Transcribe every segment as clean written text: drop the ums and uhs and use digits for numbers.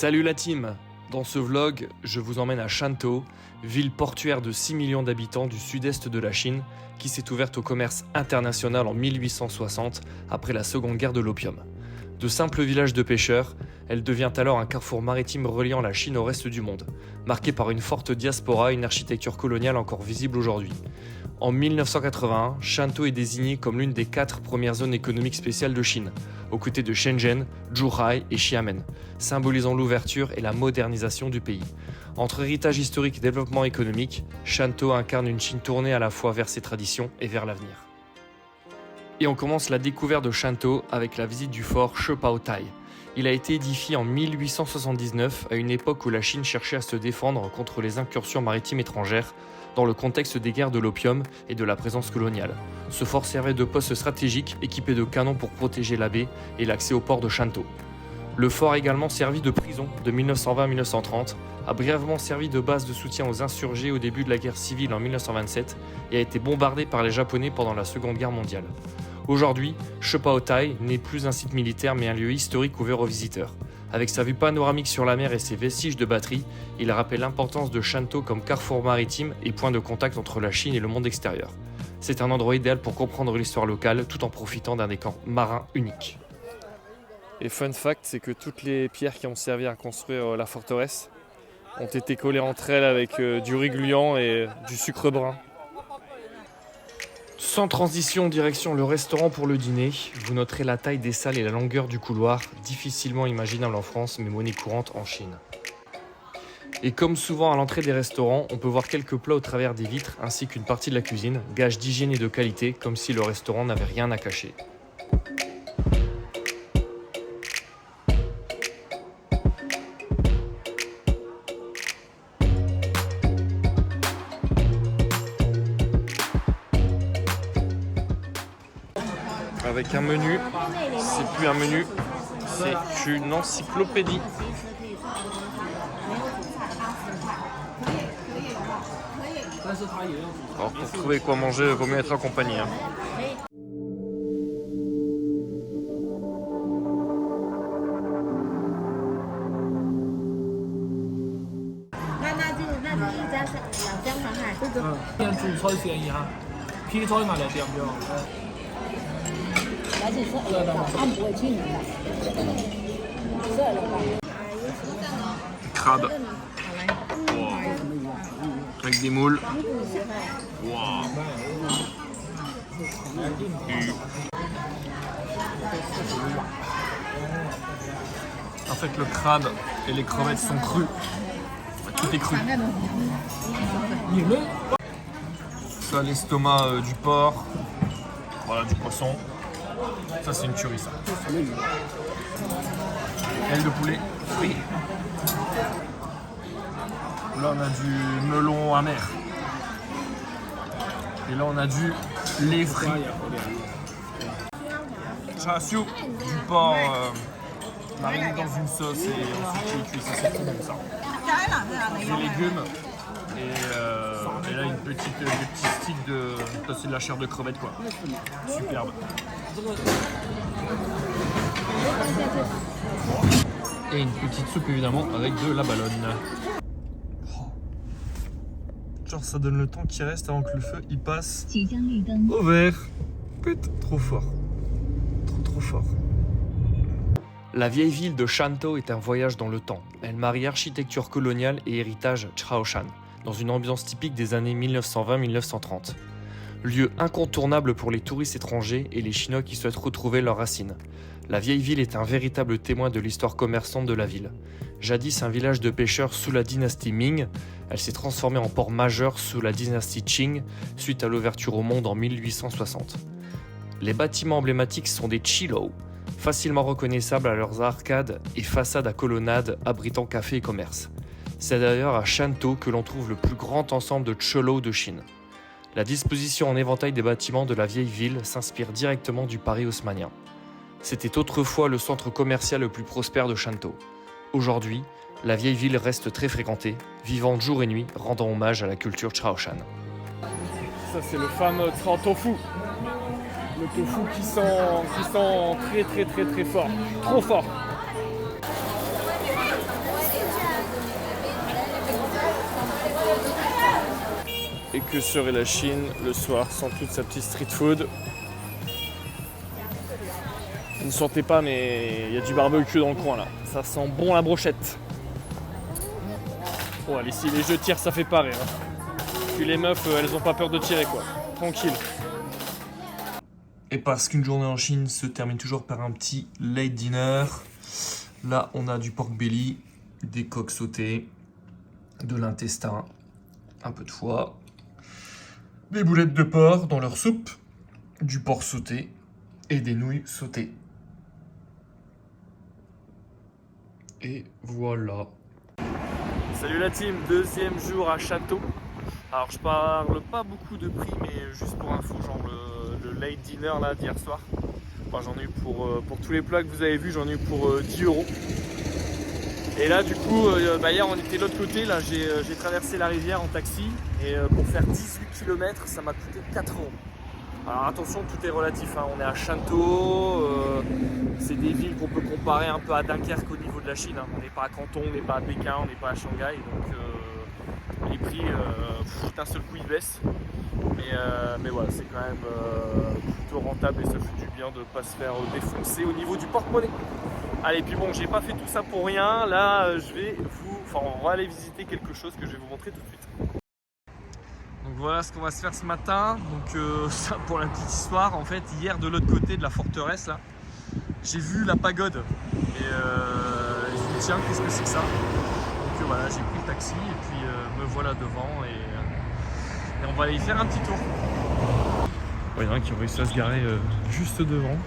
Salut la team! Dans ce vlog, je vous emmène à Shantou, ville portuaire de 6 millions d'habitants du sud-est de la Chine, qui s'est ouverte au commerce international en 1860 après la seconde guerre de l'opium. De simple village de pêcheurs, elle devient alors un carrefour maritime reliant la Chine au reste du monde, marqué par une forte diaspora et une architecture coloniale encore visible aujourd'hui. En 1981, Shantou est désignée comme l'une des 4 premières zones économiques spéciales de Chine, aux côtés de Shenzhen, Zhuhai et Xiamen, symbolisant l'ouverture et la modernisation du pays. Entre héritage historique et développement économique, Shantou incarne une Chine tournée à la fois vers ses traditions et vers l'avenir. Et on commence la découverte de Shantou avec la visite du fort Shepaotai. Il a été édifié en 1879, à une époque où la Chine cherchait à se défendre contre les incursions maritimes étrangères, dans le contexte des guerres de l'opium et de la présence coloniale. Ce fort servait de poste stratégique équipé de canons pour protéger la baie et l'accès au port de Shantou. Le fort a également servi de prison de 1920 à 1930, a brièvement servi de base de soutien aux insurgés au début de la guerre civile en 1927 et a été bombardé par les Japonais pendant la Seconde Guerre mondiale. Aujourd'hui, Shepaotai n'est plus un site militaire mais un lieu historique ouvert aux visiteurs. Avec sa vue panoramique sur la mer et ses vestiges de batterie, il rappelle l'importance de Shantou comme carrefour maritime et point de contact entre la Chine et le monde extérieur. C'est un endroit idéal pour comprendre l'histoire locale tout en profitant d'un décor marin unique. Et fun fact, c'est que toutes les pierres qui ont servi à construire la forteresse ont été collées entre elles avec du riz gluant et du sucre brun. Sans transition, direction le restaurant pour le dîner. Vous noterez la taille des salles et la longueur du couloir, difficilement imaginable en France mais monnaie courante en Chine. Et comme souvent à l'entrée des restaurants, on peut voir quelques plats au travers des vitres ainsi qu'une partie de la cuisine, gage d'hygiène et de qualité, comme si le restaurant n'avait rien à cacher. Avec un menu, c'est plus un menu, c'est une encyclopédie. Alors pour trouver quoi manger, il vaut mieux être accompagné. Crabe. Wow. Avec des moules. Wow. En fait, le crabe et les crevettes sont crus. Tout est cru. Ça, l'estomac du porc. Voilà, du poisson. Ça, c'est une tuerie, ça. Aile de poulet frit. Là, on a du melon amer. Et là, on a du lait frit. Chashu, du porc mariné dans une sauce et ensuite cuit. Ça, c'est tout bon, ça. Des légumes. Et là, des petits sticks de... Ça, c'est de la chair de crevette, quoi. Superbe. Et une petite soupe évidemment avec de la ballonne. Genre ça donne le temps qui reste avant que le feu il passe au vert. Putain, trop fort. Trop fort. La vieille ville de Shantou est un voyage dans le temps. Elle marie architecture coloniale et héritage Chaoshan, dans une ambiance typique des années 1920-1930. Lieu incontournable pour les touristes étrangers et les Chinois qui souhaitent retrouver leurs racines. La vieille ville est un véritable témoin de l'histoire commerçante de la ville. Jadis un village de pêcheurs sous la dynastie Ming, elle s'est transformée en port majeur sous la dynastie Qing, suite à l'ouverture au monde en 1860. Les bâtiments emblématiques sont des chilou, facilement reconnaissables à leurs arcades et façades à colonnades abritant cafés et commerces. C'est d'ailleurs à Shantou que l'on trouve le plus grand ensemble de chilou de Chine. La disposition en éventail des bâtiments de la vieille ville s'inspire directement du Paris haussmannien. C'était autrefois le centre commercial le plus prospère de Shantou. Aujourd'hui, la vieille ville reste très fréquentée, vivante jour et nuit, rendant hommage à la culture Chaoshan. Ça c'est le fameux Cao Tofu. Le tofu qui sent très fort. Trop fort. Et que serait la Chine le soir sans toute sa petite street food? Vous ne sentez pas, mais il y a du barbecue dans le coin là. Ça sent bon la brochette. Bon, allez, si les jeux tirent, ça fait pas rire. Puis les meufs, elles ont pas peur de tirer quoi. Tranquille. Et parce qu'une journée en Chine se termine toujours par un petit late dinner, là on a du pork belly, des coques sautées, de l'intestin, un peu de foie, des boulettes de porc dans leur soupe, du porc sauté et des nouilles sautées. Et voilà. Salut la team, deuxième jour à Château. Alors je parle pas beaucoup de prix, mais juste pour info, genre le late dinner là d'hier soir. Enfin, j'en ai eu pour tous les plats que vous avez vus, j'en ai eu pour 10 €. Et là du coup, hier on était de l'autre côté, là j'ai traversé la rivière en taxi et pour faire 18 km ça m'a coûté 4 €. Alors attention, tout est relatif, hein. On est à Shantou, c'est des villes qu'on peut comparer un peu à Dunkerque au niveau de la Chine, hein. On n'est pas à Canton, on n'est pas à Pékin, on n'est pas à Shanghai, donc les prix d'un seul coup ils baissent. Mais voilà, c'est quand même plutôt rentable et ça fait du bien de ne pas se faire défoncer au niveau du porte-monnaie. Allez, puis bon, j'ai pas fait tout ça pour rien, là on va aller visiter quelque chose que je vais vous montrer tout de suite. Donc voilà ce qu'on va se faire ce matin. Donc ça pour la petite histoire, en fait hier de l'autre côté de la forteresse là, j'ai vu la pagode et je me dis tiens, qu'est-ce que c'est que ça? Donc voilà, j'ai pris le taxi et puis me voilà devant et on va aller y faire un petit tour. Il y en a un qui ont réussi à se garer juste devant.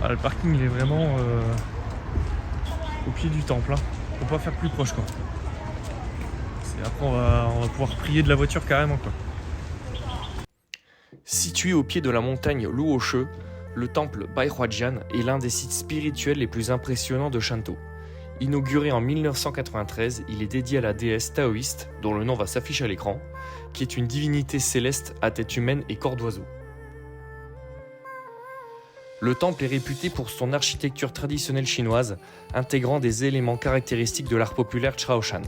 Ah, le parking il est vraiment au pied du temple, hein. Faut pas faire plus proche quoi. Après on va pouvoir prier de la voiture carrément quoi. Situé au pied de la montagne Luoshe, le temple Baihuajian est l'un des sites spirituels les plus impressionnants de Shantou. Inauguré en 1993, il est dédié à la déesse taoïste, dont le nom va s'afficher à l'écran, qui est une divinité céleste à tête humaine et corps d'oiseau. Le temple est réputé pour son architecture traditionnelle chinoise, intégrant des éléments caractéristiques de l'art populaire Chaoshan.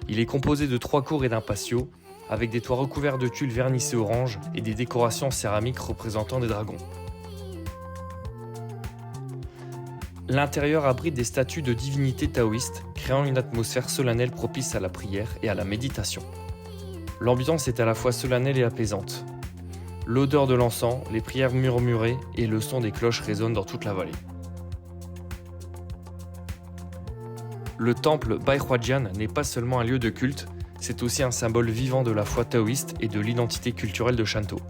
Il est composé de 3 cours et d'un patio, avec des toits recouverts de tuiles vernissées orange et des décorations céramiques représentant des dragons. L'intérieur abrite des statues de divinités taoïstes, créant une atmosphère solennelle propice à la prière et à la méditation. L'ambiance est à la fois solennelle et apaisante. L'odeur de l'encens, les prières murmurées et le son des cloches résonnent dans toute la vallée. Le temple Baihuajian n'est pas seulement un lieu de culte, c'est aussi un symbole vivant de la foi taoïste et de l'identité culturelle de Shantou.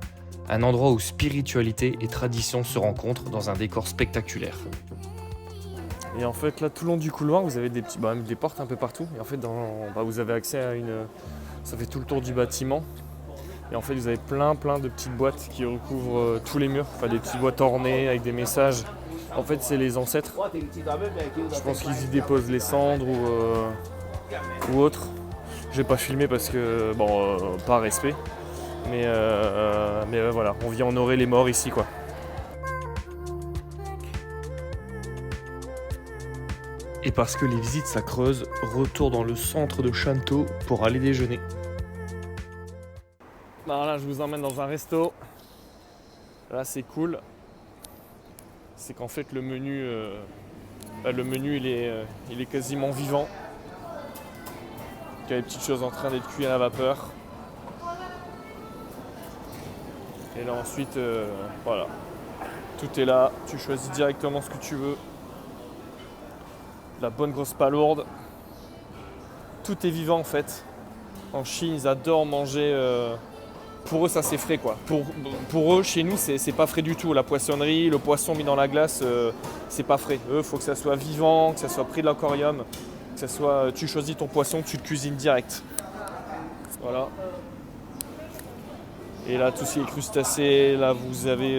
Un endroit où spiritualité et tradition se rencontrent dans un décor spectaculaire. Et en fait là tout le long du couloir vous avez des portes un peu partout. Et en fait vous avez accès à ça fait tout le tour du bâtiment. Et en fait vous avez plein de petites boîtes qui recouvrent tous les murs. Enfin des petites boîtes ornées avec des messages. En fait c'est les ancêtres. Je pense qu'ils y déposent les cendres ou autre. Je vais pas filmer parce que par respect. Mais voilà, on vient honorer les morts ici quoi. Et parce que les visites ça creuse, retour dans le centre de Shantou pour aller déjeuner. Alors là je vous emmène dans un resto. Là c'est cool. C'est qu'en fait le menu il est quasiment vivant. Il y a des petites choses en train d'être cuites à la vapeur. Et là ensuite voilà. Tout est là, tu choisis directement ce que tu veux. La bonne grosse palourde. Tout est vivant en fait. En Chine, ils adorent manger. Pour eux, ça c'est frais quoi. Pour eux, chez nous, c'est pas frais du tout. La poissonnerie, le poisson mis dans la glace, c'est pas frais. Eux, il faut que ça soit vivant, que ça soit pris de l'aquarium, que ça soit. Tu choisis ton poisson, tu le cuisines direct. Voilà. Et là, tout ce qui est crustacés, là vous avez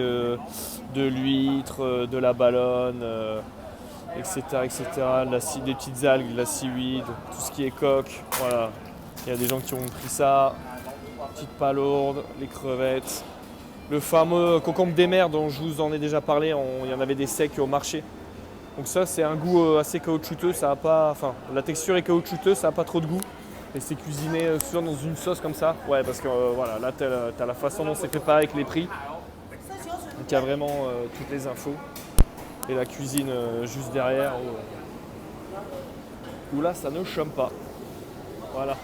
de l'huître, de la baleine. Etc. Des petites algues, de la seaweed, tout ce qui est coque, voilà. Il y a des gens qui ont pris ça, petite palourde, les crevettes, le fameux concombre des mers dont je vous en ai déjà parlé, il y en avait des secs au marché. Donc ça c'est un goût assez caoutchouteux, la texture est caoutchouteuse, ça n'a pas trop de goût. Et c'est cuisiné souvent dans une sauce comme ça. Ouais, parce que voilà, là t'as la façon dont c'est préparé avec les prix. Donc il y a vraiment toutes les infos. Et la cuisine juste derrière où là ça ne chôme pas. Voilà.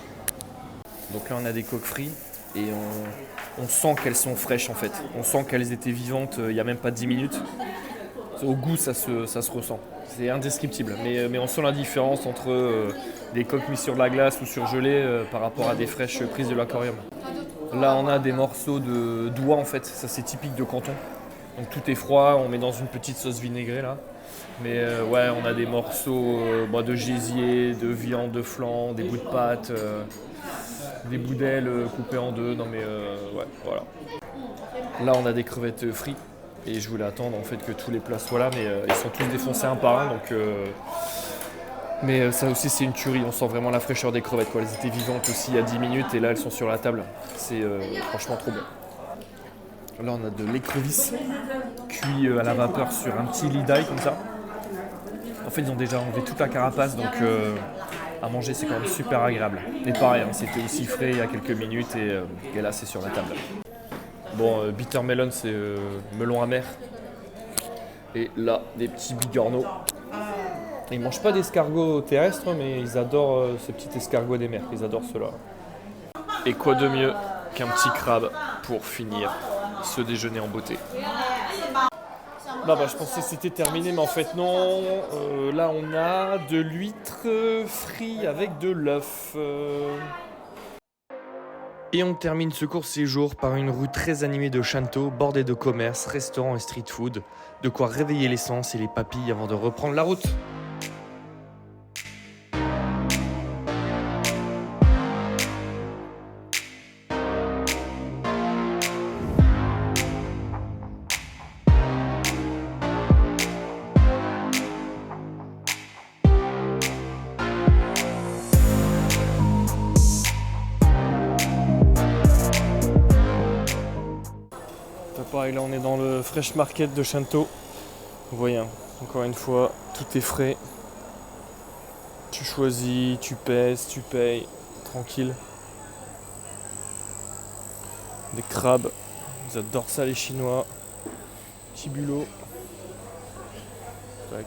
Donc là on a des coques frites et on sent qu'elles sont fraîches en fait. On sent qu'elles étaient vivantes il n'y a même pas 10 minutes. Au goût ça se ressent. C'est indescriptible. Mais on sent la différence entre des coques mises sur de la glace ou surgelées par rapport à des fraîches prises de l'aquarium. Là on a des morceaux de doigts en fait. Ça c'est typique de Canton. Donc tout est froid, on met dans une petite sauce vinaigrée là. Mais ouais, on a des morceaux de gésier, de viande de flan, des bouts de pâte, des bouts d'ailes coupés en deux. Non mais ouais, voilà. Là on a des crevettes frites et je voulais attendre en fait que tous les plats soient là, mais ils sont tous défoncés un par un. Donc, mais ça aussi c'est une tuerie, on sent vraiment la fraîcheur des crevettes, quoi. Elles étaient vivantes aussi il y a 10 minutes et là elles sont sur la table. C'est franchement trop bon. Là on a de l'écrevisse cuit à la vapeur sur un petit lit d'ail comme ça. En fait ils ont déjà enlevé toute la carapace donc à manger c'est quand même super agréable. Et pareil, hein, c'était aussi frais il y a quelques minutes et là c'est sur la table. Bon, bitter melon c'est melon amer. Et là des petits bigorneaux. Ils mangent pas d'escargots terrestres mais ils adorent ces petits escargots des mers, ils adorent ceux-là. Et quoi de mieux qu'un petit crabe pour finir ce déjeuner en beauté. Bah, je pensais que c'était terminé, mais en fait non. Là, on a de l'huître frit avec de l'œuf. Et on termine ce court séjour par une rue très animée de Shantou, bordée de commerces, restaurants et street food. De quoi réveiller les sens et les papilles avant de reprendre la route. Pareil, là on est dans le Fresh Market de Shantou. Vous voyez, hein, encore une fois, tout est frais. Tu choisis, tu pèses, tu payes, tranquille. Des crabes, ils adorent ça les Chinois. Petit bulot. Tac.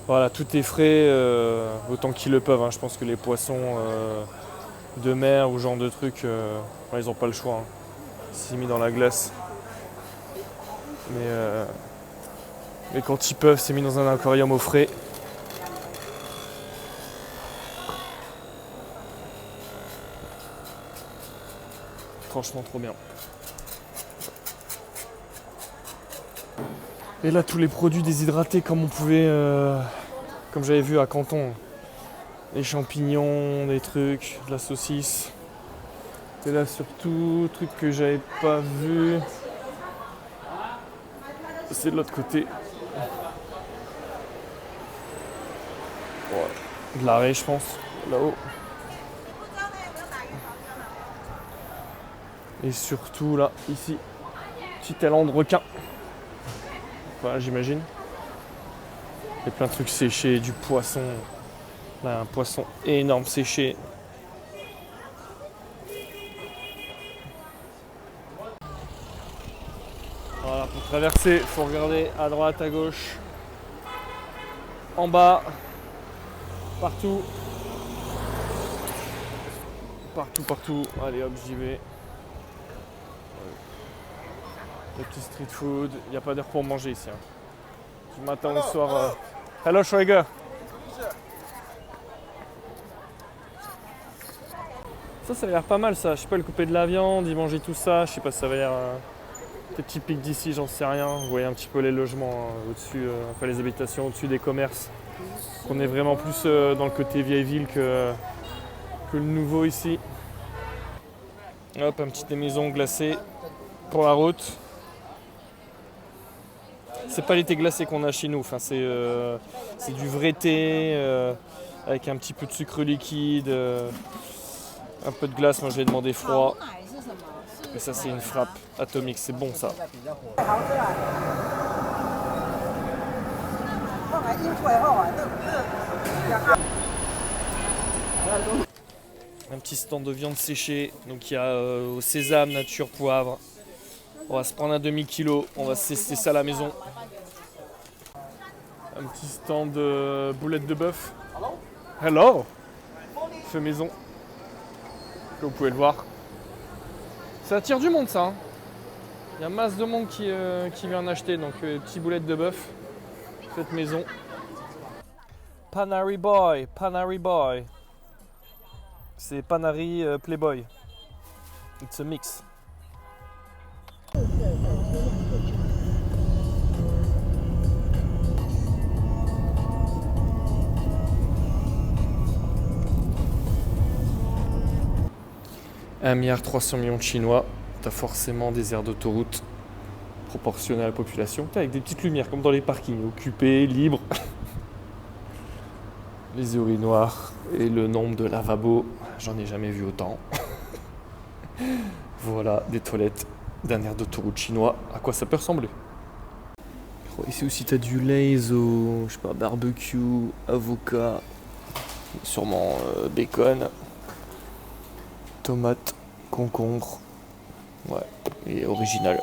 Voilà, tout est frais autant qu'ils le peuvent. Hein. Je pense que les poissons de mer ou ce genre de trucs, ils n'ont pas le choix. Hein. C'est mis dans la glace. Mais quand ils peuvent, c'est mis dans un aquarium au frais. Franchement trop bien. Et là tous les produits déshydratés comme on pouvait, comme j'avais vu à Canton. Les champignons, des trucs, de la saucisse. Et là surtout, truc que j'avais pas vu. C'est de l'autre côté. Ouais. De l'arrêt je pense, là-haut. Et surtout là, ici, petit élan de requin. Voilà, j'imagine. Il y a plein de trucs séchés, du poisson. Là, un poisson énorme séché. Voilà, pour traverser, il faut regarder à droite, à gauche, en bas, partout. Partout. Allez hop, j'y vais. Les petits street food, il n'y a pas d'heure pour manger ici. Hein. Du matin au soir. Hello Schweiger. Ça a l'air pas mal ça. Je sais pas, le couper de la viande, y manger tout ça. Je sais pas si ça va l'air peut-être typique d'ici, j'en sais rien. Vous voyez un petit peu les logements au-dessus, enfin les habitations au-dessus des commerces. On est vraiment plus dans le côté vieille ville que le nouveau ici. Hop, une petite maison glacée pour la route. C'est pas les thés glacés qu'on a chez nous, enfin, c'est du vrai thé avec un petit peu de sucre liquide, un peu de glace, moi je vais demander froid. Et ça c'est une frappe atomique, c'est bon ça. Un petit stand de viande séchée. Donc il y a au sésame, nature, poivre. On va se prendre un demi-kilo. On va se tester ça à la maison. Un petit stand de boulettes de bœuf. Hello. Fait maison. Comme vous pouvez le voir. Ça attire du monde ça. Hein. Il y a masse de monde qui vient en acheter. Donc petits boulettes de bœuf. Faites maison. Panari Boy. Panari Boy. C'est Panari Playboy. It's a mix. « 1,3 milliard de Chinois, t'as forcément des aires d'autoroute proportionnées à la population. T'as avec des petites lumières comme dans les parkings, occupés, libres. Les urinoirs et le nombre de lavabos, j'en ai jamais vu autant. Voilà, des toilettes d'un aire d'autoroute chinois. À quoi ça peut ressembler? Oh, ici aussi t'as du Lay's au, je sais pas, barbecue, avocat, sûrement bacon. Tomates, concombre, ouais, et original.